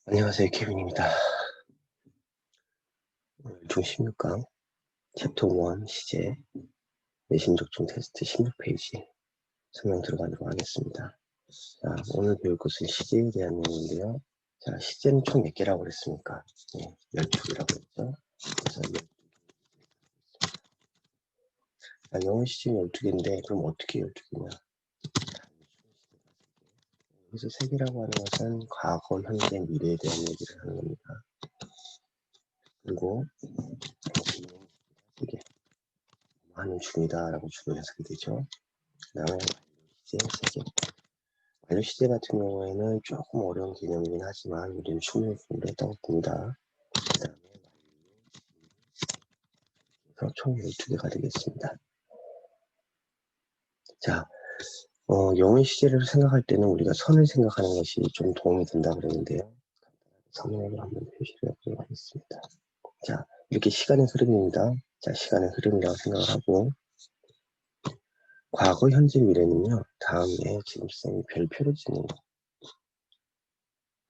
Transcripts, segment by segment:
안녕하세요, 케빈입니다. 오늘 중 16강 챕터 1 시제 내신적중 테스트 16페이지 설명 들어가도록 하겠습니다. 자, 오늘 배울 것은 시제에 대한 내용인데요. 자, 시제는 총 몇 개라고 그랬습니까? 네, 12개라고 했죠. 그래서 자, 영어 시제는 12개인데 그럼 어떻게 12개냐? 여기서 3개라고 하는 것은 과거, 현재, 미래에 대한 얘기를 하는 겁니다. 그리고 진행 3개 하는 중이다 라고 주로 해석이 되죠. 그 다음에 시제 3개. 완료 시제 같은 경우에는 조금 어려운 개념이긴 하지만 우리는 충분히 공부를 했다고 봅니다. 그 다음에 완료 총 12개가 되겠습니다. 자, 영어 시제를 생각할 때는 우리가 선을 생각하는 것이 좀 도움이 된다 그러는데요. 선으로 한번 표시를 해보도록 하겠습니다. 자, 이렇게 시간의 흐름입니다. 자, 시간의 흐름이라고 생각을 하고 과거, 현재, 미래는요. 다음에 지금 쌤이 별표를 짓는 거.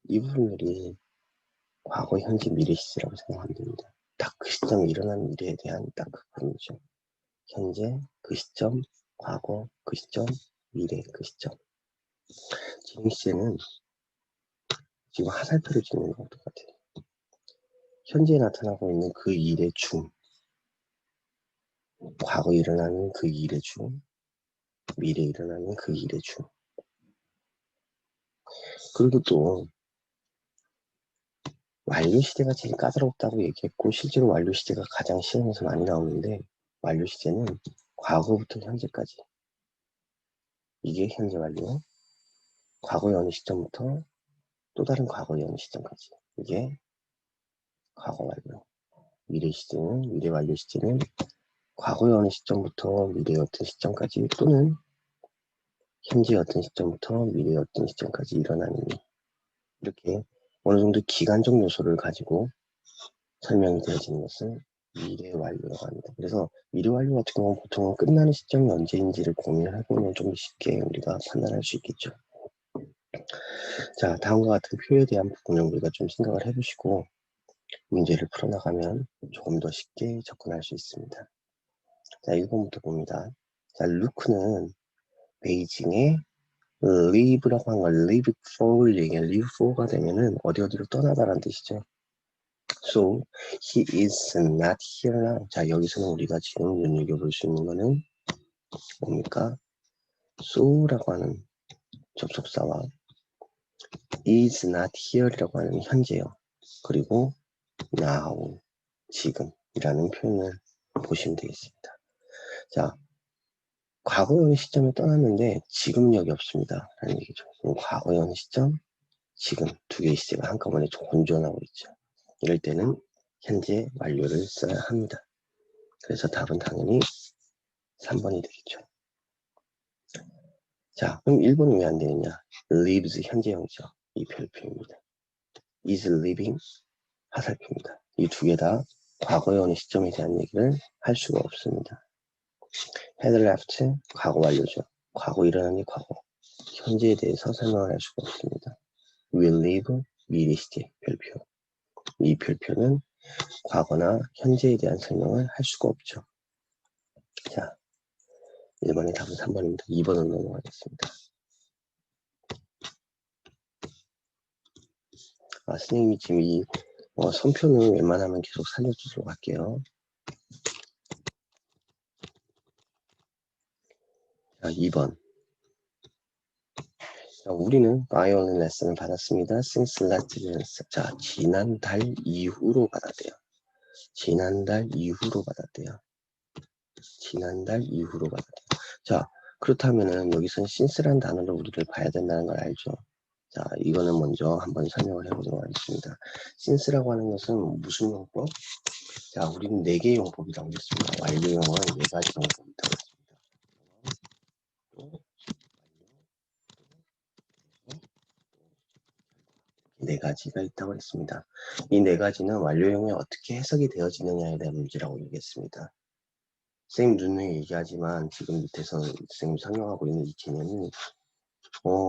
이 부분들이 과거, 현재, 미래 시제라고 생각하면 됩니다. 딱 그 시점에 일어난 일에 대한 딱 그 부분이죠. 현재, 그 시점, 과거, 그 시점, 미래, 그 시점. 진행 시제는 지금 화살표를 찍는 것과 똑같아요. 현재에 나타나고 있는 그 일의 중, 과거에 일어나는 그 일의 중, 미래에 일어나는 그 일의 중. 그리고 또 완료 시제가 제일 까다롭다고 얘기했고 실제로 완료 시제가 가장 시험에서 많이 나오는데 완료 시제는 과거부터 현재까지 이게 현재 완료, 과거의 어느 시점부터 또 다른 과거의 어느 시점까지 이게 과거 완료, 미래 시제는 미래 완료 시제는 과거의 어느 시점부터 미래의 어떤 시점까지 또는 현재의 어떤 시점부터 미래의 어떤 시점까지 일어나는 일. 이렇게 어느 정도 기간적 요소를 가지고 설명이 되어지는 것을 미래 완료라고 합니다. 그래서 미래 완료 같은 경우는 보통은 끝나는 시점이 언제인지를 고민을 해보면 좀 쉽게 우리가 판단할 수 있겠죠. 자, 다음과 같은 표에 대한 부분을 우리가 좀 생각을 해보시고 문제를 풀어나가면 조금 더 쉽게 접근할 수 있습니다. 자, 1번부터 봅니다. 자, 루크는 베이징에 leave라고 한 걸 leave for 얘기해. leave for가 되면은 어디로 떠나다라는 뜻이죠. So he is not here now. 자, 여기서는 우리가 지금 눈여겨볼 수 있는 거는 뭡니까? so라고 하는 접속사와 is not here이라고 하는 현재요. 그리고 now 지금이라는 표현을 보시면 되겠습니다. 자, 과거의 어느 시점에 떠났는데 지금은 여기 없습니다. 라는 얘기죠. 과거의 어느 시점, 지금 두 개의 시제가 한꺼번에 혼전하고 있죠. 이럴 때는 현재 완료를 써야 합니다. 그래서 답은 당연히 3번이 되겠죠. 자, 그럼 1번은 왜 안 되느냐? lives 현재형이죠. 이 별표입니다. is living 화살표입니다. 이 두 개 다 과거의 어느 시점에 대한 얘기를 할 수가 없습니다. had left 과거 완료죠. 과거 일어난 게 과거. 현재에 대해서 설명을 할 수가 없습니다. will live 미래 시제 별표. 이 별표는 과거나 현재에 대한 설명을 할 수가 없죠. 자, 1번의 답은 3번입니다. 2번으로 넘어가겠습니다. 선생님이 지금 이 선표는 웬만하면 계속 살려주도록 할게요. 자, 2번. 자, 우리는 바이올린 레슨을 받았습니다. since last month. 자, 지난달 이후로 받았대요. 지난달 이후로 받았대요. 지난달 이후로 받았대요. 자, 그렇다면은 여기서는 since라는 단어를 우리를 봐야 된다는 걸 알죠. 자, 이거는 먼저 한번 설명을 해보도록 하겠습니다. since라고 하는 것은 무슨 용법? 자, 우리는 4개의 용법이라고 했습니다. 완료형은 4가지 용법이 있다고 했습니다. 또, 네 가지가 있다고 했습니다. 이 4가지는 완료형이 어떻게 해석이 되어지느냐에 대한 문제라고 얘기했습니다. 선생님 눈에 얘기하지만 지금 밑에서 선생님 설명하고 있는 이 개념이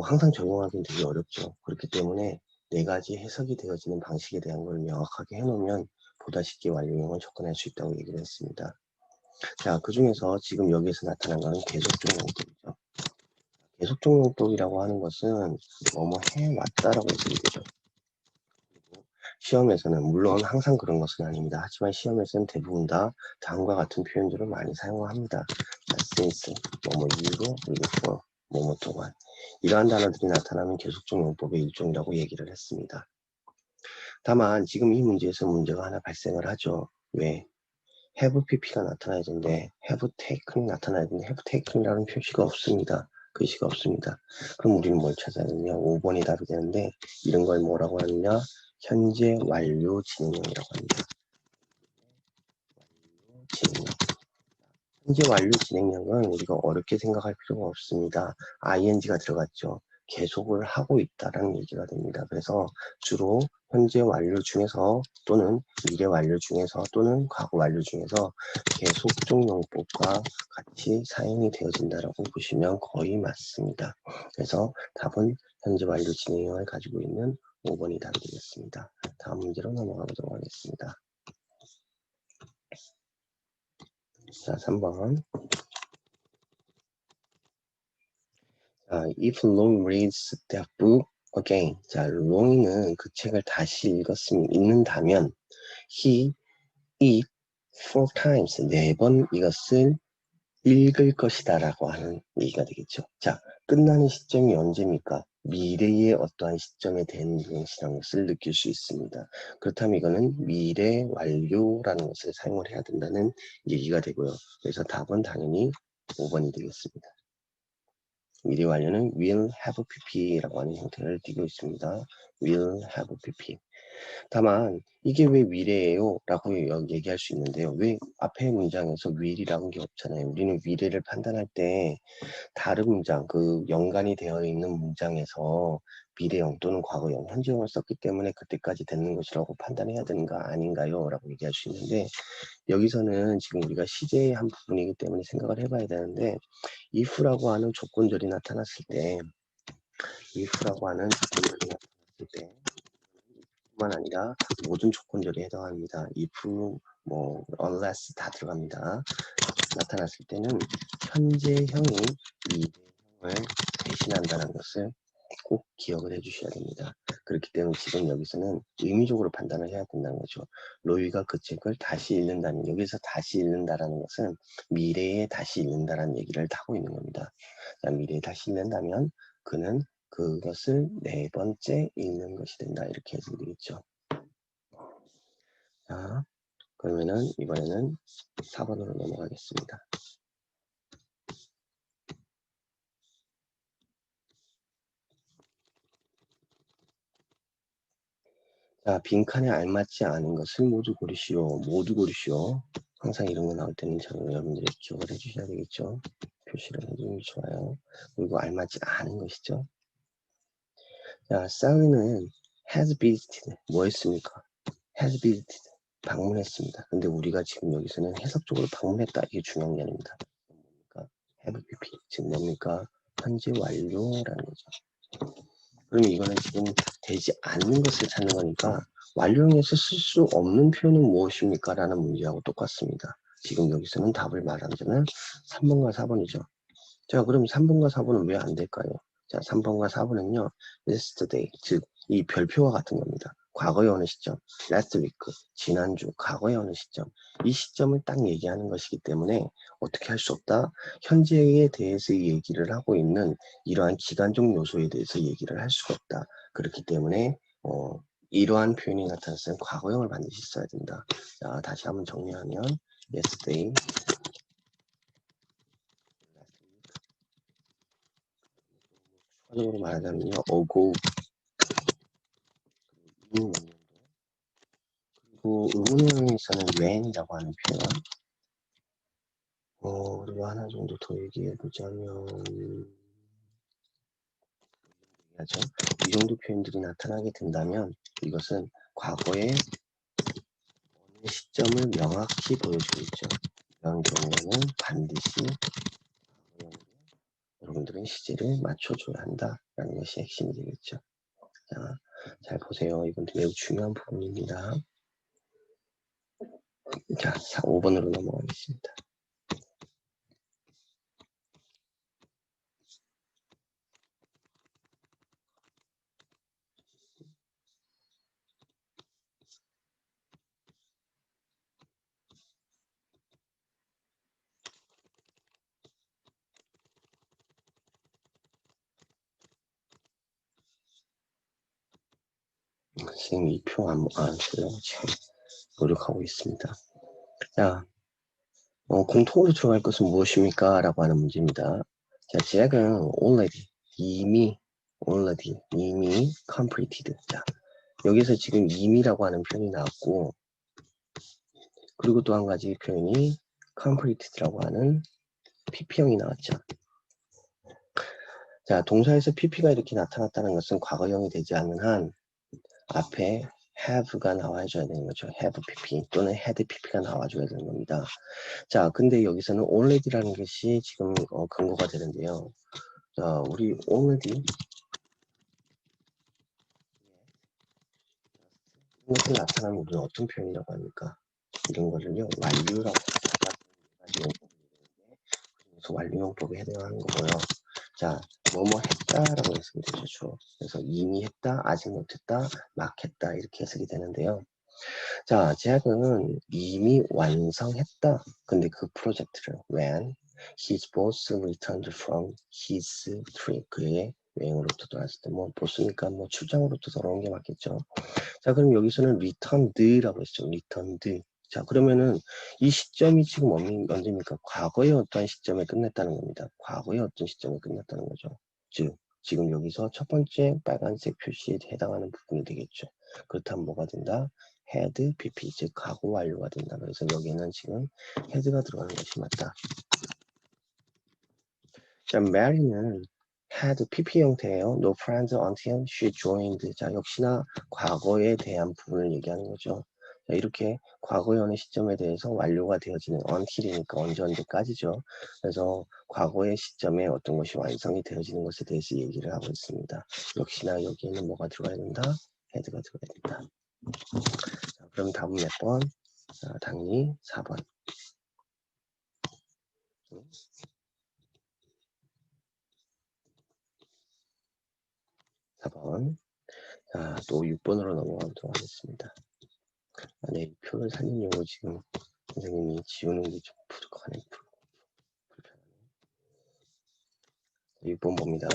항상 적용하기는 되게 어렵죠. 그렇기 때문에 4가지 해석이 되어지는 방식에 대한 걸 명확하게 해놓으면 보다 쉽게 완료형을 접근할 수 있다고 얘기를 했습니다. 자, 그 중에서 지금 여기에서 나타난 것은 계속적 용법이죠. 계속적 용법이라고 하는 것은 뭐뭐 해왔다라고 해석이 되죠. 시험에서는 물론 항상 그런 것은 아닙니다. 하지만 시험에서는 대부분 다 다음과 같은 표현들을 많이 사용합니다. since, 뭐뭐 이유로, 그리고 for, 뭐뭐 동안. 이러한 단어들이 나타나면 계속적 용법의 일종이라고 얘기를 했습니다. 다만 지금 이 문제에서 문제가 하나 발생을 하죠. 왜? have pp가 나타나야 되는데 have taken이 나타나야 되는데 have taken이라는 표시가 없습니다. 글씨가 없습니다. 그럼 우리는 뭘 찾아야 되냐? 5번이 답이 되는데 이런 걸 뭐라고 하느냐? 현재 완료 진행형이라고 합니다. 진행형. 현재 완료 진행형은 우리가 어렵게 생각할 필요가 없습니다. ing가 들어갔죠. 계속을 하고 있다라는 얘기가 됩니다. 그래서 주로 현재 완료 중에서 또는 미래 완료 중에서 또는 과거 완료 중에서 계속적 용법과 같이 사용이 되어진다라고 보시면 거의 맞습니다. 그래서 답은 현재 완료 진행형을 가지고 있는 5번이 답이 되겠습니다. 다음 문제로 넘어가 보도록 하겠습니다. 자, 3번. If Long reads that book again. 자, 롱이는 그 책을 다시 읽는다면 he, it, 4 times, 4번 이것을 읽을 것이다 라고 하는 얘기가 되겠죠. 자, 끝나는 시점이 언제입니까? 미래의 어떠한 시점에 대한 것이라는 것을 느낄 수 있습니다. 그렇다면 이거는 미래 완료라는 것을 사용을 해야 된다는 얘기가 되고요. 그래서 답은 당연히 5번이 되겠습니다. 미래 완료는 will have pp라고 하는 형태를 띠고 있습니다. will have pp. 다만 이게 왜 미래예요? 라고 얘기할 수 있는데요. 왜 앞에 문장에서 will이라는 게 없잖아요. 우리는 미래를 판단할 때 다른 문장, 그 연관이 되어 있는 문장에서 미래형 또는 과거형, 현재형을 썼기 때문에 그때까지 되는 것이라고 판단해야 되는가 아닌가요? 라고 얘기할 수 있는데 여기서는 지금 우리가 시제의 한 부분이기 때문에 생각을 해봐야 되는데 if라고 하는 조건절이 나타났을 때 if라고 하는 조건절이 나타났을 때 뿐만 아니라 모든 조건절이 해당합니다. if, 뭐 unless 다 들어갑니다. 나타났을 때는 현재형이 미래형을 대신한다는 것을 꼭 기억을 해주셔야 됩니다. 그렇기 때문에 지금 여기서는 의미적으로 판단을 해야 된다는 거죠. 로이가 그 책을 다시 읽는다는, 여기서 다시 읽는다라는 것은 미래에 다시 읽는다라는 얘기를 하고 있는 겁니다. 자, 미래에 다시 읽는다면 그는 그것을 4번째 읽는 것이 된다. 이렇게 해서 되겠죠. 자, 그러면은 이번에는 4번으로 넘어가겠습니다. 자, 빈칸에 알맞지 않은 것을 모두 고르시오. 모두 고르시오. 항상 이런 거 나올 때는 여러분들이 기억을 해주셔야 되겠죠. 표시를 해주는 게 좋아요. 그리고 알맞지 않은 것이죠. 자, 사우리는 has visited. 뭐 했습니까? has visited. 방문했습니다. 근데 우리가 지금 여기서는 해석적으로 방문했다. 이게 중요한 게 아닙니다. 뭡니까? have pp. 지금 뭡니까? 현재 완료라는 거죠. 그러면 이거는 지금 되지 않는 것을 찾는 거니까 완료형에서 쓸 수 없는 표현은 무엇입니까? 라는 문제하고 똑같습니다. 지금 여기서는 답을 말하자면 3번과 4번이죠. 자, 그럼 3번과 4번은 왜 안 될까요? 자, 3번과 4번은요, yesterday, 즉, 이 별표와 같은 겁니다. 과거에 어느 시점, last week, 지난주, 과거에 어느 시점, 이 시점을 딱 얘기하는 것이기 때문에 어떻게 할 수 없다? 현재에 대해서 얘기를 하고 있는 이러한 기간적 요소에 대해서 얘기를 할 수가 없다. 그렇기 때문에 이러한 표현이 나타났을 때 과거형을 반드시 써야 된다. 자, 다시 한번 정리하면 yesterday, 추가적으로 말하자면요, ago, 그리고 의문형에서는 when이라고 하는 표현. 그리고 하나 정도 더 얘기해 보자면, 이 정도 표현들이 나타나게 된다면 이것은 과거의 어느 시점을 명확히 보여주고 있죠. 이런 경우에는 반드시 여러분들은 시제를 맞춰줘야 한다라는 것이 핵심이 되겠죠. 자, 잘 보세요. 이건 매우 중요한 부분입니다. 자, 5번으로 넘어가겠습니다. 선생님 이 표 안 쓰려고 지금 노력하고 있습니다. 자, 공통으로 들어갈 것은 무엇입니까? 라고 하는 문제입니다. 자, 잭은 이미 completed. 자, 여기서 지금 이미라고 하는 표현이 나왔고, 그리고 또 한 가지 표현이 completed라고 하는 pp형이 나왔죠. 자, 동사에서 pp가 이렇게 나타났다는 것은 과거형이 되지 않는 한 앞에 have가 나와줘야 되는 거죠. have pp 또는 had pp가 나와줘야 되는 겁니다. 자, 근데 여기서는 already라는 것이 지금 근거가 되는데요. 자, 우리 already 이것이 나타나면 우리는 어떤 표현이라고 합니까? 이런 거를요, 완료라고 그래서 완료용법에 해당하는 거고요. 자, 뭐뭐 했다라고 했으면 되죠. 그래서 이미 했다, 아직 못했다, 막 했다 이렇게 해석이 되는데요. 자, 제약은 이미 완성했다. 근데 그 프로젝트를 when his boss returned from his trip 그의 여행으로부터 돌아왔을 때 뭐 보스니까 뭐 출장으로부터 돌아온 게 맞겠죠. 자, 그럼 여기서는 returned라고 했죠. returned. 자, 그러면은 이 시점이 지금 언제입니까? 과거의 어떠한 시점에 끝냈다는 겁니다. 과거의 어떤 시점에 끝냈다는 거죠. 즉, 지금 여기서 첫 번째 빨간색 표시에 해당하는 부분이 되겠죠. 그렇다면 뭐가 된다? had pp, 즉 과거 완료가 된다. 그래서 여기는 지금 had가 들어가는 것이 맞다. 자, Mary는 had pp 형태예요. No friends until she joined. 자, 역시나 과거에 대한 부분을 얘기하는 거죠. 자, 이렇게 과거의 어느 시점에 대해서 완료가 되어지는 until이니까 언제까지죠. 그래서 과거의 시점에 어떤 것이 완성이 되어지는 것에 대해서 얘기를 하고 있습니다. 역시나 여기에는 뭐가 들어가야 된다? had가 들어가야 된다. 자, 그럼 답은 몇 번? 자, 당연히 4번. 4번. 자, 또 6번으로 넘어가도록 하겠습니다. 네, 이 표를 살리려고 지금 선생님이 지우는 게 좀 부족하네. 불편하네. 6번 봅니다.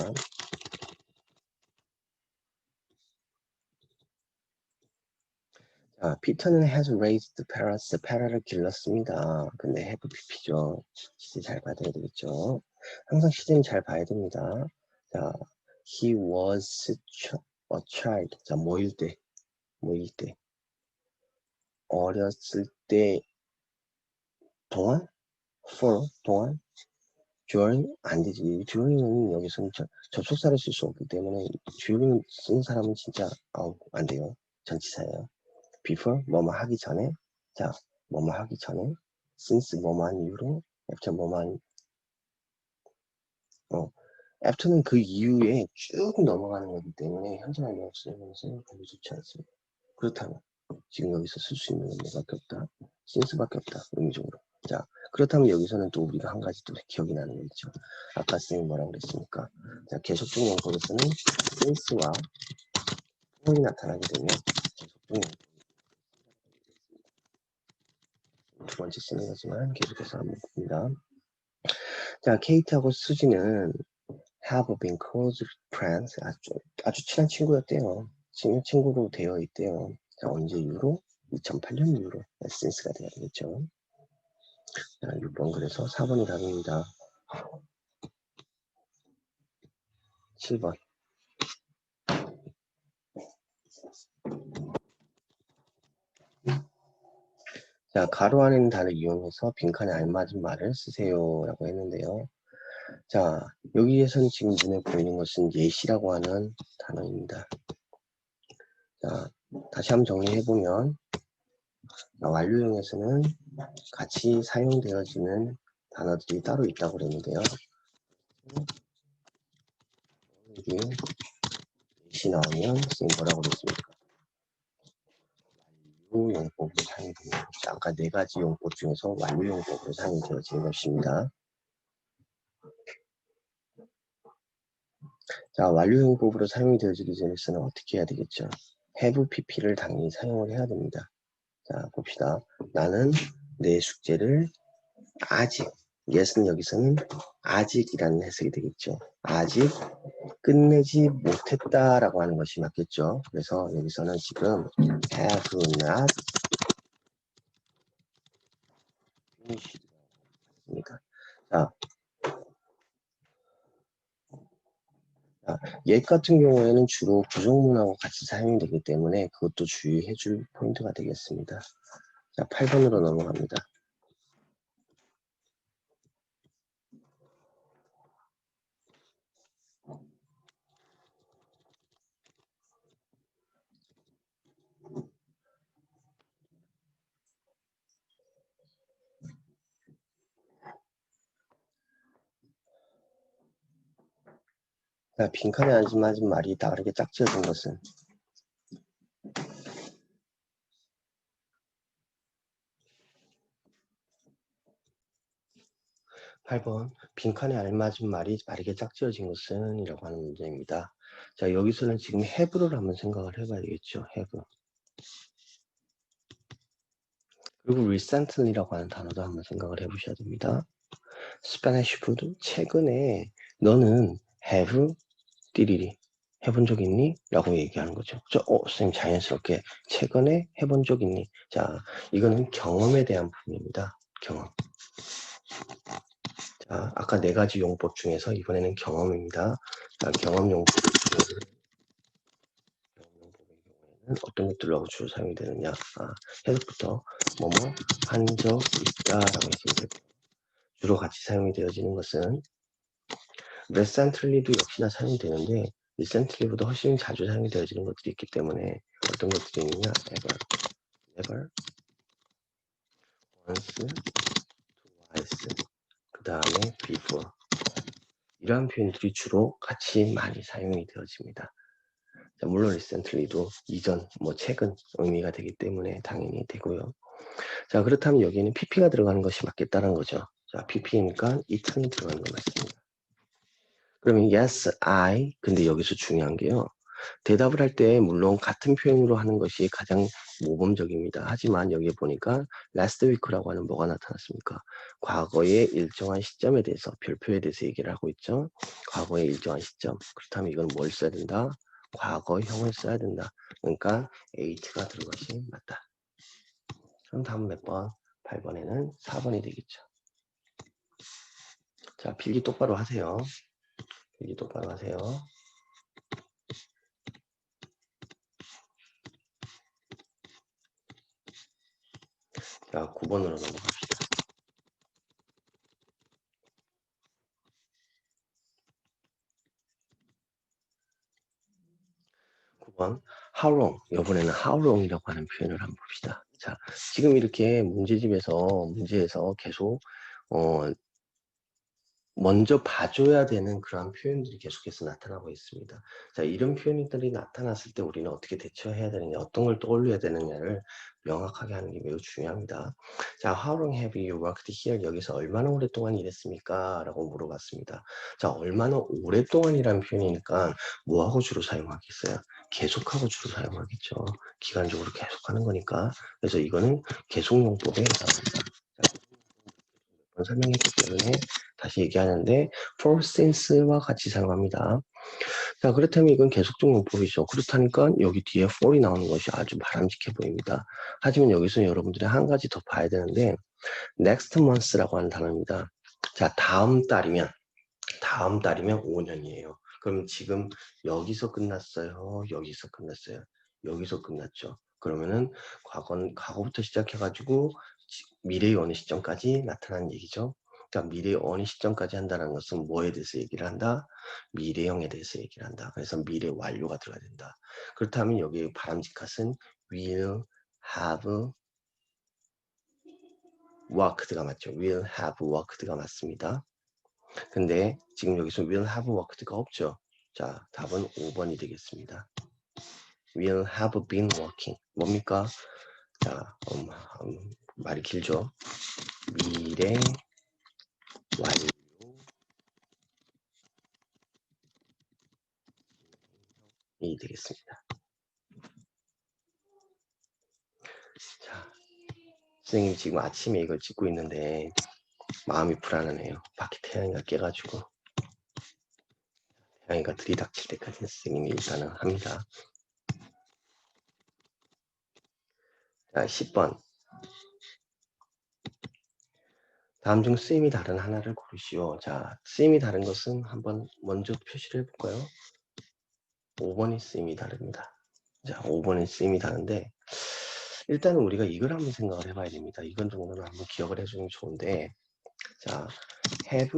자, 피터는 has raised the parrots. parrot을 길렀습니다. 근데 have pp죠. 시제 잘 받아야 되겠죠. 항상 시제는 잘 봐야 됩니다. 자, he was a child. 자, 뭐일 때? 어렸을 때 동안? 동안? 주어링 안 되지. 주어링은 여기서는 접속사를 쓸 수 없기 때문에 주어링 쓴 사람은 진짜 안 돼요. 전치사예요. before 뭐뭐 하기 전에, 자 뭐뭐 하기 전에, since 뭐뭐 한 이후로, after 뭐뭐 한 after는 그 이후에 쭉 넘어가는 거기 때문에 현재 완료 쓰는 것은 별로 좋지 않습니다. 그렇다면 지금 여기서 쓸 수 있는 건 뭐밖에 없다? since밖에 없다. 의미적으로. 자, 그렇다면 여기서는 또 우리가 한 가지 또 기억이 나는 거 있죠. 아까 선생님 뭐라고 그랬습니까? 자, 계속적 용법에서는 since와 형이 나타나게 되면 계속적 용법 두 번째 쓰는 거지만 계속해서 한번 봅니다. 자, 케이트하고 수지는 have been close friends. 아주 친한 친구였대요. 친구로 되어 있대요. 자, 언제 이후로? 2008년 이후로 에센스가 돼야 되겠죠. 자, 6번 그래서 4번이 답입니다. 7번. 자, 가로 안에 있는 단어를 이용해서 빈칸에 알맞은 말을 쓰세요 라고 했는데요. 자, 여기에서는 지금 눈에 보이는 것은 예시라고 하는 단어입니다. 자, 다시 한번 정리해보면 완료형에서는 같이 사용되어지는 단어들이 따로 있다고 그랬는데요. 여기 시 나오면 뭐라고 그랬습니까? 완료 용법으로 사용이 됩니다. 아까 네 가지 용법 중에서 완료 용법으로 사용이 되어지는 것입니다. 자, 완료 용법으로 사용이 되어지기 전에서는 어떻게 해야 되겠죠? have pp를 당연히 사용을 해야 됩니다. 자, 봅시다. 나는 내 숙제를 아직, yes는 여기서는 아직이라는 해석이 되겠죠. 아직 끝내지 못했다라고 하는 것이 맞겠죠. 그래서 여기서는 지금 have not finished입니다. 자, 옛 같은 경우에는 주로 부정문하고 같이 사용이 되기 때문에 그것도 주의해 줄 포인트가 되겠습니다. 자, 8번으로 넘어갑니다. 자, 빈칸에 앉은 말이 다르게 짝지어진 것은 8번 빈칸에 알맞은 말이 다르게 짝지어진 것은 이라고 하는 문제입니다. 자, 여기서는 지금 have를 한번 생각을 해봐야 되겠죠. have. 그리고 recently라고 하는 단어도 한번 생각을 해보셔야 됩니다. Spanish food 최근에 너는 have 띠리리 해본 적 있니? 라고 얘기하는 거죠. 선생님 자연스럽게 최근에 해본 적 있니? 자, 이거는 경험에 대한 부분입니다. 경험. 자, 아까 네 가지 용법 중에서 이번에는 경험입니다. 자, 경험의 경우에는 어떤 것들하고 주로 사용이 되느냐? 해석부터 뭐뭐 한 적 있다라고 했습니다. 주로 같이 사용이 되어지는 것은 recently도 역시나 사용이 되는데 recently보다 훨씬 자주 사용이 되어지는 것들이 있기 때문에 어떤 것들이 있느냐? never, once, twice, 그 다음에 before. 이러한 표현들이 주로 같이 많이 사용이 되어집니다. 자, 물론 recently도 이전, 최근 의미가 되기 때문에 당연히 되고요. 자, 그렇다면 여기에는 pp가 들어가는 것이 맞겠다는 거죠. 자, pp니까 it는 들어가는 것 같습니다. 그러면 yes, I. 근데 여기서 중요한 게요. 대답을 할 때 물론 같은 표현으로 하는 것이 가장 모범적입니다. 하지만 여기 보니까 last week라고 하는 뭐가 나타났습니까? 과거의 일정한 시점에 대해서 별표에 대해서 얘기를 하고 있죠. 과거의 일정한 시점. 그렇다면 이건 뭘 써야 된다? 과거형을 써야 된다. 그러니까 8가 들어가시 맞다. 그럼 다음 몇 번? 8번에는 4번이 되겠죠. 자, 필기 똑바로 하세요. 필기 똑바로 하세요. 자, 9번으로 넘어갑시다. 9번 how long, 이번에는 how long이라고 하는 표현을 한번 봅시다. 자, 지금 이렇게 문제에서 계속 먼저 봐줘야 되는 그러한 표현들이 계속해서 나타나고 있습니다. 자, 이런 표현들이 나타났을 때 우리는 어떻게 대처해야 되느냐, 어떤 걸 떠올려야 되느냐를 명확하게 하는 게 매우 중요합니다. 자, how long have you worked here? 여기서 얼마나 오랫동안 일했습니까? 라고 물어봤습니다. 자, 얼마나 오랫동안이라는 표현이니까 뭐하고 주로 사용하겠어요? 계속하고 주로 사용하겠죠. 기간적으로 계속하는 거니까. 그래서 이거는 계속용법에 해당합니다. 설명했기 때문에 다시 얘기하는데 for since와 같이 사용합니다. 자, 그렇다면 이건 계속적 용법이죠. 그렇다니까 여기 뒤에 for이 나오는 것이 아주 바람직해 보입니다. 하지만 여기서 여러분들이 한 가지 더 봐야 되는데 next month라고 하는 단어입니다. 자, 다음 달이면 5년이에요. 그럼 지금 여기서 끝났어요. 여기서 끝났어요. 여기서 끝났죠. 그러면은 과거부터 시작해가지고 미래의 어느 시점까지 나타나는 얘기죠. 그러니까 미래의 어느 시점까지 한다는 것은 뭐에 대해서 얘기를 한다? 미래형에 대해서 얘기를 한다. 그래서 미래 완료가 들어가야 된다. 그렇다면 여기 바람직한 will have worked가 맞죠. will have worked가 맞습니다. 근데 지금 여기서 will have worked가 없죠. 자, 답은 5번이 되겠습니다. will have been working. 뭡니까? 자, 말이 길죠. 미래 완료이 되겠습니다. 자, 선생님이 지금 아침에 이걸 찍고 있는데 마음이 불안하네요. 밖에 태양이가 깨가지고 태양이가 들이닥칠 때까지 선생님이 일단은 합니다. 자, 10번. 다음 중 쓰임이 다른 하나를 고르시오. 자, 쓰임이 다른 것은 한번 먼저 표시를 해볼까요? 5번이 쓰임이 다릅니다. 자, 5번이 쓰임이 다른데 일단은 우리가 이걸 한번 생각을 해봐야 됩니다. 이건 정도는 한번 기억을 해주는 게 좋은데, 자, have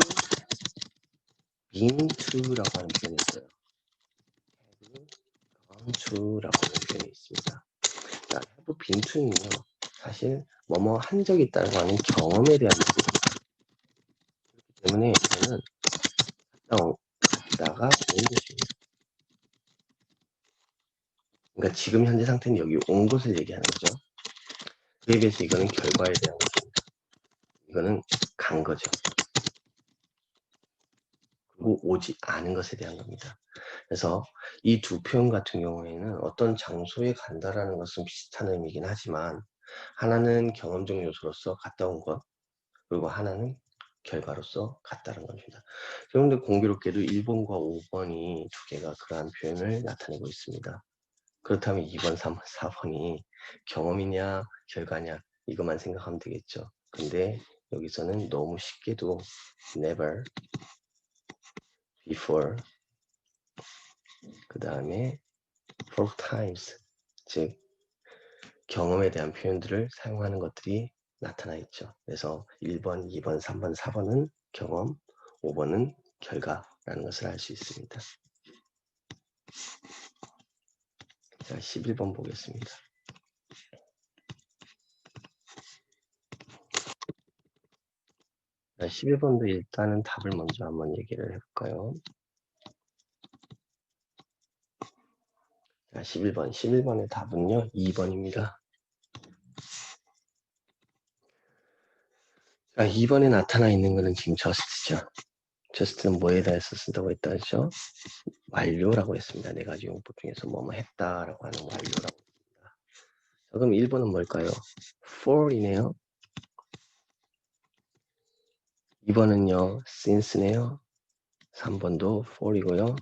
been to라고 하는 표현이 있어요. have gone to라고 하는 표현이 있습니다. 자, have been to는요, 사실 뭐뭐 한 적이 있다고 하는 경험에 대한 얘기입니다. 그렇기 때문에 이거는 갔다가 온 것입니다. 그러니까 지금 현재 상태는 여기 온 것을 얘기하는 거죠. 그에 비해서 이거는 결과에 대한 것입니다. 이거는 간 거죠. 그리고 오지 않은 것에 대한 겁니다. 그래서 이 두 표현 같은 경우에는 어떤 장소에 간다라는 것은 비슷한 의미이긴 하지만 하나는 경험적 요소로서 갔다 온 것, 그리고 하나는 결과로서 갔다는 겁니다. 그런데 공교롭게도 1번과 5번이 두 개가 그러한 표현을 나타내고 있습니다. 그렇다면 2번, 3번, 4번이 경험이냐 결과냐 이것만 생각하면 되겠죠. 근데 여기서는 너무 쉽게도 never, before, 그 다음에 four times, 즉 경험에 대한 표현들을 사용하는 것들이 나타나 있죠. 그래서 1번, 2번, 3번, 4번은 경험, 5번은 결과라는 것을 알 수 있습니다. 자, 11번 보겠습니다. 자, 11번도 일단은 답을 먼저 한번 얘기를 해볼까요? 자, 11번의 답은요, 2번입니다. 자, 2번에 나타나 있는 것은 지금 just죠. just는 뭐에 대해서 쓴다고 했다 했죠? 완료라고 했습니다. 네 가지 용법 중에서 뭐뭐 했다라고 하는 완료라고 했습니다. 자, 그럼 1번은 뭘까요? for이네요. 2번은요, since네요. 3번도 for이고요.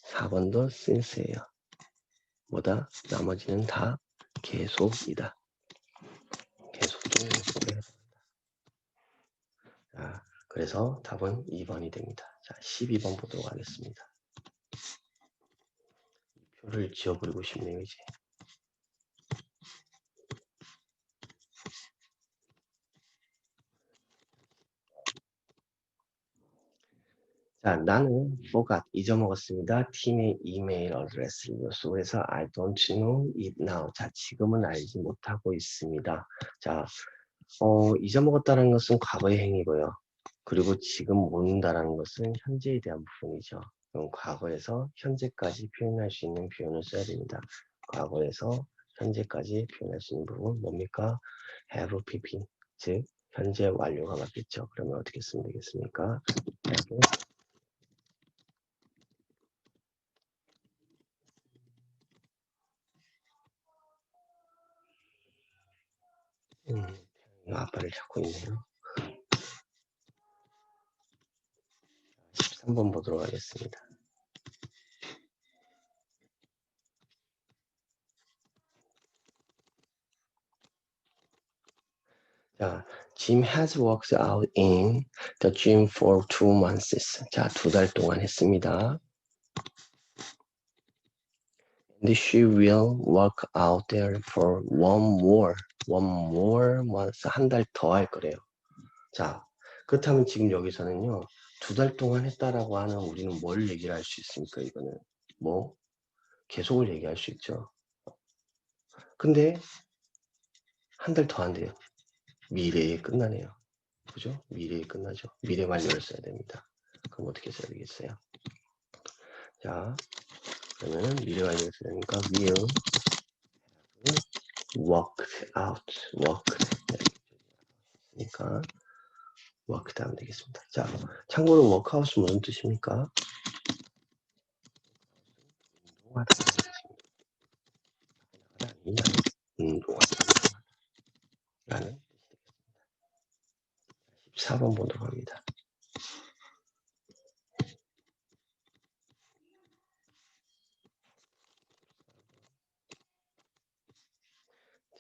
4번도 since예요. 뭐다? 나머지는 다 계속이다. 계속도 for에 자, 그래서 답은 2번이 됩니다. 자, 12번 보도록 하겠습니다. 표를 지워버리고 싶네요, 이제. 자, 나는 forgot, 잊어먹었습니다. 팀의 이메일 어드레스를 그래서 I don't know it now. 자, 지금은 알지 못하고 있습니다. 자, 잊어먹었다는 것은 과거의 행위고요. 그리고 지금 모른다는 것은 현재에 대한 부분이죠. 그럼 과거에서 현재까지 표현할 수 있는 표현을 써야 됩니다. 과거에서 현재까지 표현할 수 있는 부분 뭡니까? have pp, 즉 현재 완료가 맞겠죠. 그러면 어떻게 쓰면 되겠습니까? 아빠를 찾고 있네요. 13번 보도록 하겠습니다. 자, Jim has worked out in the gym for 2 months. 자, 2달 동안 했습니다. And she will work out there for one more month. 한 달 더 할 거래요. 자, 그렇다면 지금 여기서는요, 2달 동안 했다라고 하는 우리는 뭘 얘기를 할 수 있습니까? 이거는 뭐 계속을 얘기할 수 있죠. 근데 한 달 더 한대요. 미래에 끝나네요. 그죠? 미래에 끝나죠. 미래 완료를 써야 됩니다. 그럼 어떻게 써야 되겠어요? 자, 그러면은 미래 완료가 되니까 will worked out, worked. 그러니까 worked 하면 되겠습니다. 자, 참고로 workout은 무슨 뜻입니까? 운동하다. 운동하다. 라는 14번 보도록 합니다.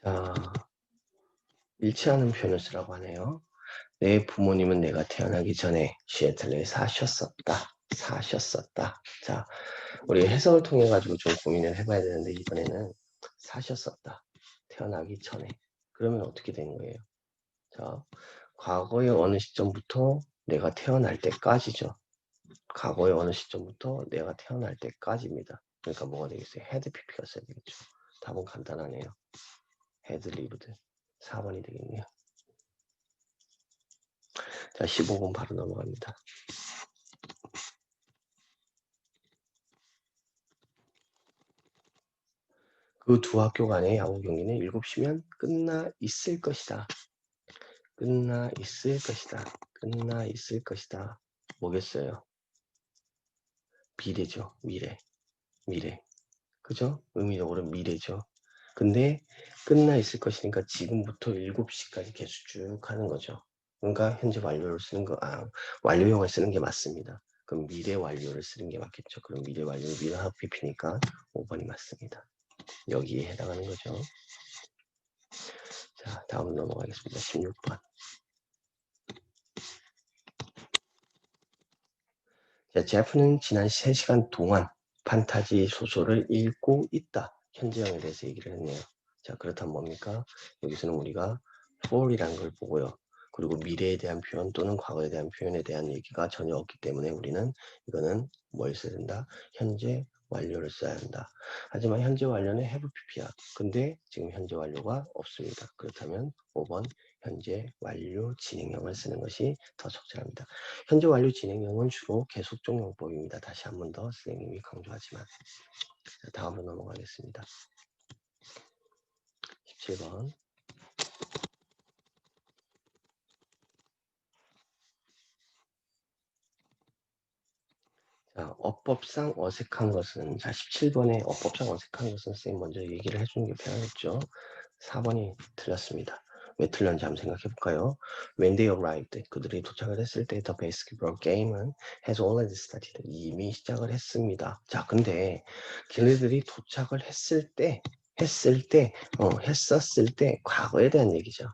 자, 일치하는 표현을 쓰라고 하네요. 내 부모님은 내가 태어나기 전에 시애틀에 사셨었다. 사셨었다. 자, 우리 해석을 통해 가지고 좀 고민을 해봐야 되는데 이번에는 사셨었다. 태어나기 전에. 그러면 어떻게 되는 거예요? 자, 과거의 어느 시점부터 내가 태어날 때까지죠. 과거의 어느 시점부터 내가 태어날 때까지입니다. 그러니까 뭐가 되겠어요? had pp가 써야 되겠죠. 답은 간단하네요. had lived. 4번이 되겠네요. 자, 15번 바로 넘어갑니다. 그 두 학교 간의 야구 경기는 7시면 끝나 있을 것이다. 끝나 있을 것이다. 끝나 있을 것이다. 뭐겠어요? 미래죠. 미래. 미래. 그죠? 의미적으로 미래죠. 근데 끝나 있을 것이니까 지금부터 7시까지 계속 쭉 하는 거죠. 그러니까 현재 완료를 쓰는 거, 완료형을 쓰는 게 맞습니다. 그럼 미래 완료를 쓰는 게 맞겠죠. 그럼 미래 완료는 미래 하고 PP니까 5번이 맞습니다. 여기에 해당하는 거죠. 자, 다음 넘어가겠습니다. 16번. 자, 제프는 지난 3시간 동안 판타지 소설을 읽고 있다. 현재형에 대해서 얘기를 했네요. 자, 그렇다면 뭡니까? 여기서는 우리가 for이라는 걸 보고요. 그리고 미래에 대한 표현 또는 과거에 대한 표현에 대한 얘기가 전혀 없기 때문에 우리는 이거는 뭘 써야 된다? 현재 완료를 써야 한다. 하지만 현재 완료는 have pp야. 근데 지금 현재 완료가 없습니다. 그렇다면 5번 현재 완료 진행형을 쓰는 것이 더 적절합니다. 현재 완료 진행형은 주로 계속적 용법입니다. 다시 한 번 더 선생님이 강조하지만. 자, 다음으로 넘어가겠습니다. 17번. 자, 어법상 어색한 것은, 자, 17번에 어법상 어색한 것은 선생님 먼저 얘기를 해주는 게 편하겠죠. 4번이 틀렸습니다. 왜 틀렸는지 한번 생각해 볼까요? When they arrived, 그들이 도착을 했을 때 the basketball game은 has already started, 이미 시작을 했습니다. 자, 근데 걔네들이 도착을 했을 때, 했었을 때 과거에 대한 얘기죠.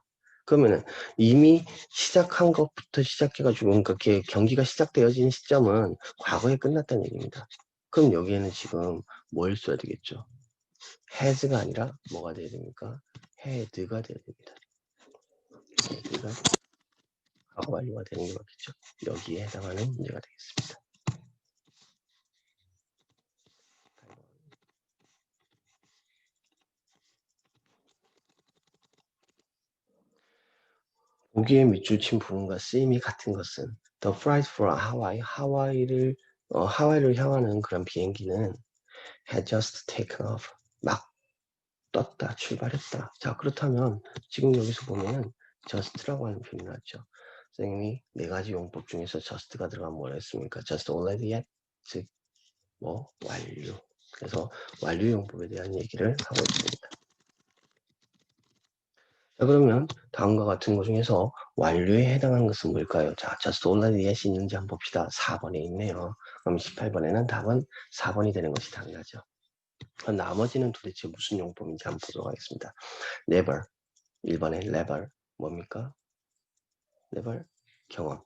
그러면은 이미 시작한 것부터 시작해가지고, 그러니까 경기가 시작되어진 시점은 과거에 끝났다는 얘기입니다. 그럼 여기에는 지금 뭘 써야 되겠죠? has가 아니라 뭐가 돼야 됩니까? had가 돼야 됩니다. had가 과거 완료가 되는 게 맞겠죠? 여기에 해당하는 문제가 되겠습니다. 보기에 밑줄 친 부분과 쓰임이 같은 것은 The flight for Hawaii, 하와이를 향하는 그런 비행기는 had just taken off, 막 떴다, 출발했다. 자, 그렇다면 지금 여기서 보면은 just라고 하는 표현이 나왔죠. 선생님이 네 가지 용법 중에서 just가 들어가면 뭐라 했습니까? just already yet, 즉 뭐 완료. 그래서 완료 용법에 대한 얘기를 하고 있습니다. 자, 그러면 다음과 같은 것 중에서 완료에 해당하는 것은 뭘까요? 자, just already yet이 있는지 한번 봅시다. 4번에 있네요. 그럼 18번에는 답은 4번이 되는 것이 당연하죠. 그럼 나머지는 도대체 무슨 용법인지 한번 보도록 하겠습니다. never, 1번에 never 뭡니까? never 경험.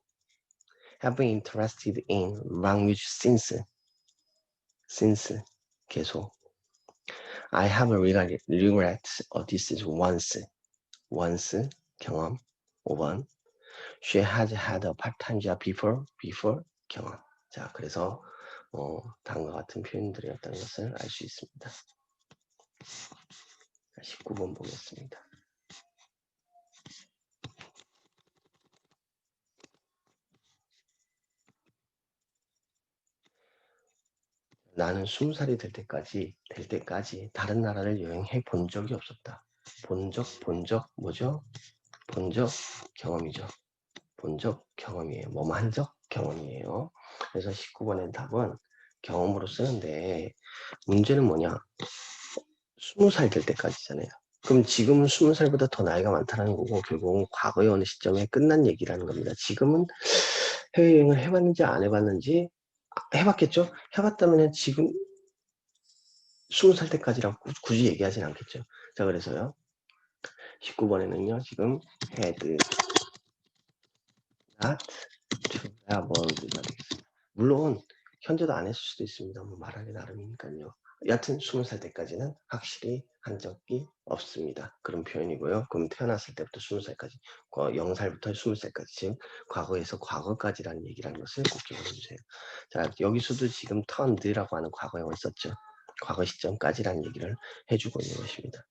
have been interested in language since 계속. I have regret this is once 경험. 5번 she has had a part-time job before 경험. 자, 그래서 다음과 같은 표현들이었다는 것을 알 수 있습니다. 19번 보겠습니다. 나는 20살이 될 때까지 다른 나라를 여행해 본 적이 없었다. 본 적 뭐죠? 본 적 경험이죠. 본 적 경험이에요. 뭐뭐 한 적 경험이에요. 그래서 19번의 답은 경험으로 쓰는데 문제는 뭐냐? 20살 될 때까지잖아요. 그럼 지금은 20살보다 더 나이가 많다는 거고 결국은 과거의 어느 시점에 끝난 얘기라는 겁니다. 지금은 해외여행을 해봤는지 안 해봤는지 해봤겠죠? 해봤다면 지금 20살 때까지라고 굳이 얘기하진 않겠죠. 자, 그래서요. 19번에는요. 지금 had not traveled가 되겠습니다. 물론 현재도 안 했을 수도 있습니다. 뭐 말하기 나름이니까요. 여하튼 20살 때까지는 확실히 한 적이 없습니다. 그런 표현이고요. 그럼 태어났을 때부터 20살까지, 0살부터 20살까지, 즉 과거에서 과거까지라는 얘기라는 것을 꼭 기억해주세요. 자, 여기서도 지금 turned라고 하는 과거형을 썼죠. 과거 시점까지라는 얘기를 해주고 있는 것입니다.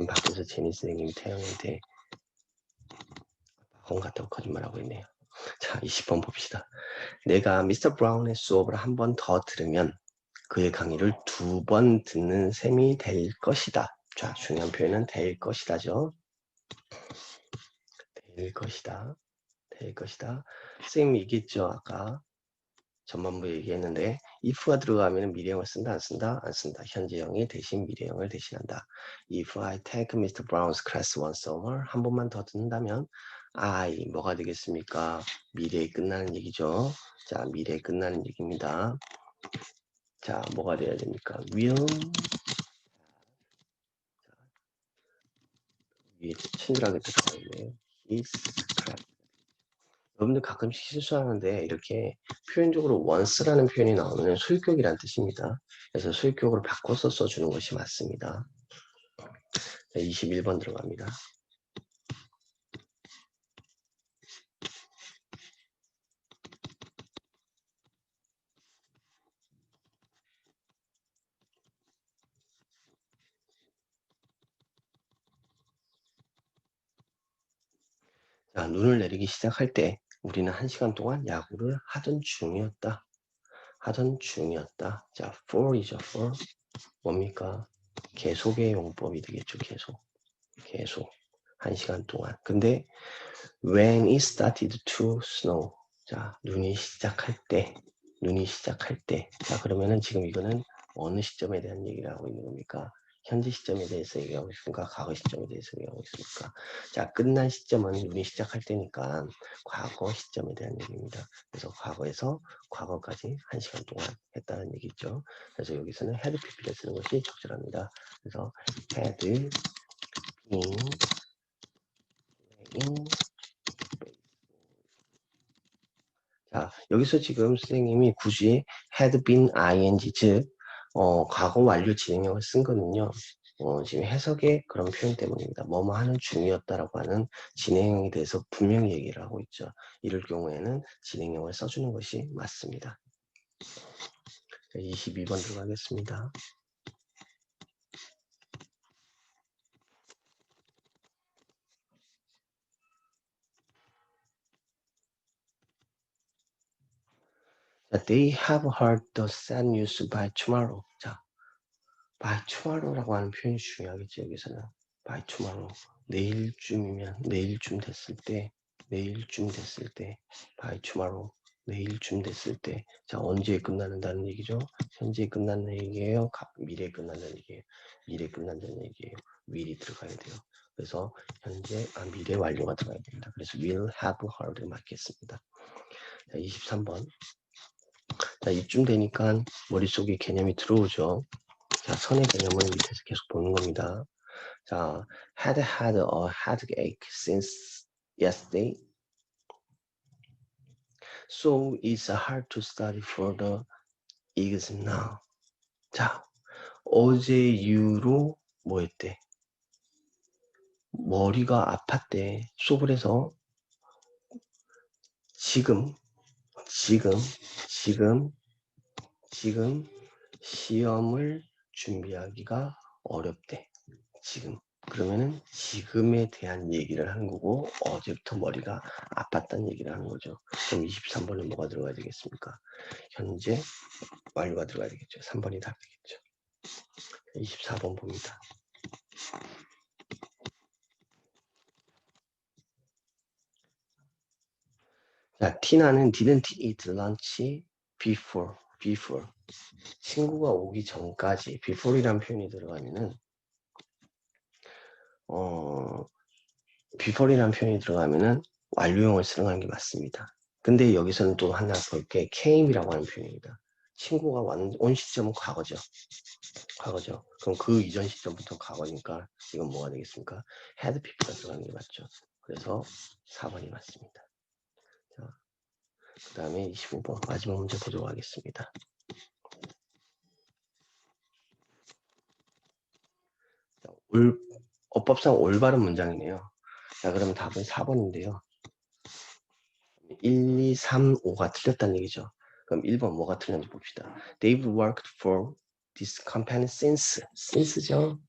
밖에서 제니 선생님이 태영한테 학원 갔다고 거짓말하고 있네요. 자, 20번 봅시다. 내가 미스터 브라운의 수업을 한 번 더 들으면 그의 강의를 2번 듣는 셈이 될 것이다. 자, 중요한 표현은 될 것이다죠. 될 것이다. 될 것이다. 선생님이 얘기했죠. 아까 전반부 얘기했는데 if가 들어가면 미래형을 쓴다 안 쓴다? 안 쓴다. 현재형이 대신 미래형을 대신한다. If I take Mr. Brown's class one summer 한 번만 더 듣는다면 I 뭐가 되겠습니까? 미래에 끝나는 얘기죠. 자, 미래에 끝나는 얘기입니다. 자, 뭐가 돼야 됩니까? will 위에 친절하게 들어가 있네요. is class. 여러분들 가끔씩 실수하는데 이렇게 표현적으로 once라는 표현이 나오면 소유격이란 뜻입니다. 그래서 소유격으로 바꿔서 써주는 것이 맞습니다. 21번 들어갑니다. 자, 눈을 내리기 시작할 때 우리는 1시간 동안 야구를 하던 중이었다. 하던 중이었다. 자, for이죠. for. 뭡니까? 계속의 용법이 되겠죠. 계속. 1시간 동안. 근데 when it started to snow. 자, 눈이 시작할 때. 자, 그러면은 지금 이거는 어느 시점에 대한 얘기를 하고 있는 겁니까? 현재 시점에 대해서 얘기하고 있습니까? 과거 시점에 대해서 얘기하고 있습니까? 자, 끝난 시점은 눈이 시작할 때니까 과거 시점에 대한 얘기입니다. 그래서 과거에서 과거까지 1시간 동안 했다는 얘기죠. 그래서 여기서는 had pp를 쓰는 것이 적절합니다. 그래서 had been playing. 자, 여기서 지금 선생님이 굳이 had been ing, 즉 과거 완료 진행형을 쓴 거는요. 지금 해석의 그런 표현 때문입니다. 뭐뭐 하는 중이었다라고 하는 진행형에 대해서 분명히 얘기를 하고 있죠. 이럴 경우에는 진행형을 써주는 것이 맞습니다. 22번 들어가겠습니다. 자, they have heard the sad news by tomorrow. 자, by tomorrow라고 하는 표현이 중요하겠죠. 여기서는 by tomorrow. 내일쯤 됐을 때 by tomorrow. 내일쯤 됐을 때. 자, 언제 끝나는다는 얘기죠? 현재 끝나는 얘기예요? 미래에 끝나는 얘기예요? 미래에 끝난다는 얘기예요. will이 들어가야 돼요. 그래서 미래 완료가 들어가야 됩니다. 그래서 will have heard를 맞겠습니다. 자, 23번. 자, 이쯤 되니까 머릿속에 개념이 들어오죠. 자, 선의 개념을 밑에서 계속 보는 겁니다. 자, had a headache since yesterday. So it's hard to study for the exam now. 자, 어제 이후로 뭐 했대? 머리가 아팠대. 수업을 해서 지금 시험을 준비하기가 어렵대. 지금 그러면은 지금에 대한 얘기를 하는 거고 어제부터 머리가 아팠다는 얘기를 하는 거죠. 그럼 23번은 뭐가 들어가야 되겠습니까? 현재 완료가 들어가야 되겠죠. 3번이 답 되겠죠. 24번 봅니다. 자, 티나는 didn't eat lunch before. 친구가 오기 전까지 before이라는 표현이 들어가면은 before이라는 표현이 들어가면은 완료형을 쓰는 게 맞습니다. 근데 여기서는 또 하나 볼 게 came이라고 하는 표현입니다. 친구가 온 시점은 과거죠. 그럼 그 이전 시점부터 과거니까 이건 뭐가 되겠습니까? had peop가 들어가는 게 맞죠. 그래서 4번이 맞습니다. 자, 그 다음에 25번 마지막 문제 보도록 하겠습니다. 자, 어법상 올바른 문장이네요. 자, 그럼 답은 4번인데요. 1, 2, 3, 5가 틀렸다는 얘기죠. 그럼 1번 뭐가 틀렸는지 봅시다. They've worked for this company since죠.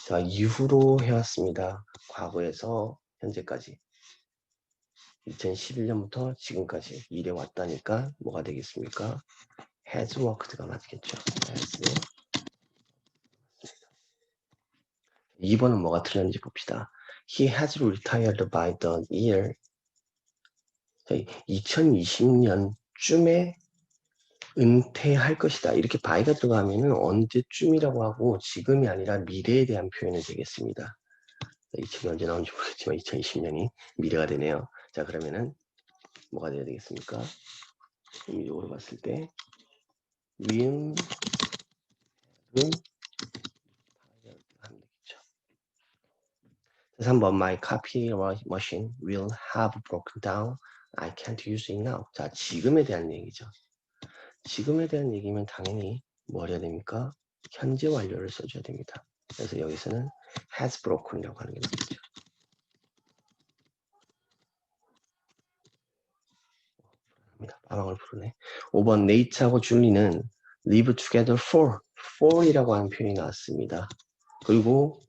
자, 이후로 해왔습니다. 과거에서 현재까지 2011년부터 지금까지 일해 왔다니까 뭐가 되겠습니까? has worked가 맞겠죠. has. 2번은 뭐가 틀렸는지 봅시다. He has retired by the year 2020년쯤에 은퇴할 것이다. 이렇게 by가 들어가면은 언제쯤이라고 하고 지금이 아니라 미래에 대한 표현이 되겠습니다. 2000년 언제 나온지 모르겠지만 2020년이 미래가 되네요. 자, 그러면은 뭐가 돼야 되겠습니까? 의미적으로 봤을 때 will 하면 되겠죠. 3번 My copy machine will have broken down. I can't use it now. 자, 지금에 대한 얘기죠. 지금에 대한 얘기면 당연히 뭐 해야 됩니까? 현재 완료를 써줘야 됩니다. 그래서 여기서는 has broken이라고 하는 게 맞겠죠. 빠방을 부르네. 5번 네이트하고 줄리는 live together for이라고 하는 표현이 나왔습니다. 그리고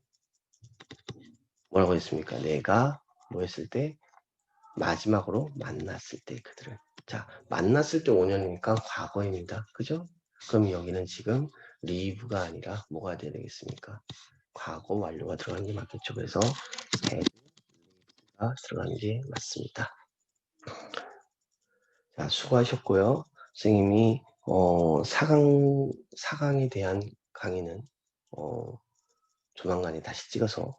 뭐라고 했습니까? 내가 뭐 했을 때 마지막으로 만났을 때 그들을. 자, 만났을 때 5년이니까 과거입니다. 그죠? 그럼 여기는 지금 live가 아니라 뭐가 돼야 되겠습니까? 과거 완료가 들어가는 게 맞겠죠. 그래서 had가 들어가는 게 맞습니다. 자, 수고하셨고요. 선생님이 4강에 대한 강의는 조만간에 다시 찍어서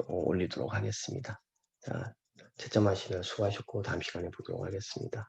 올리도록 하겠습니다. 자, 채점하시느라 수고하셨고 다음 시간에 보도록 하겠습니다.